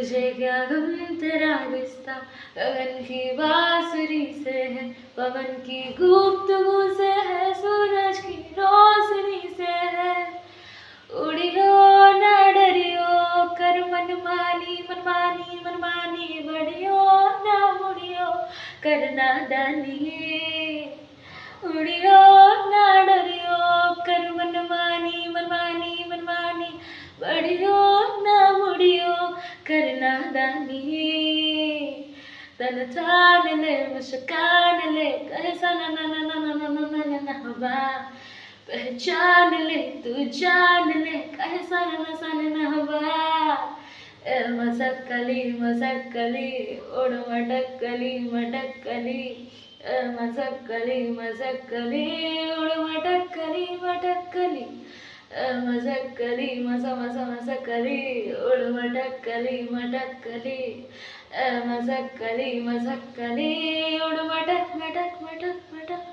तुझे क्या गम तेरा रिश्ता गगन की बांसुरी से है, पवन की गुफ्तगू से है, सूरज की रोशनी से है। उड़ियो ना डरियो कर मनमानी मनमानी मनमानी, बढ़ियो ना मुड़ियो कर नादानी। उड़ियो ना डरियो कर मनमानी मनमानी मनमानी, बढ़ियो ना मुड़ियो कर नादानी। तन ठान ले मुस्कान ले कैसा ना ना ना ना ना ना ना ना ना हवा, पहचान ले तू जान ले कैसा ना सा ना हवा। मसक्कली मसक्कली उड़ मटक्कली मटक्कली, मसक्कली मसक्कली उड़ मटक्कली मटक्कली, मसक्कली मसा मसा मसक्कली उड़ मटक्कली मटक्कली, मसक्कली मसक्कली उड़ मटक मटक मटक मटक।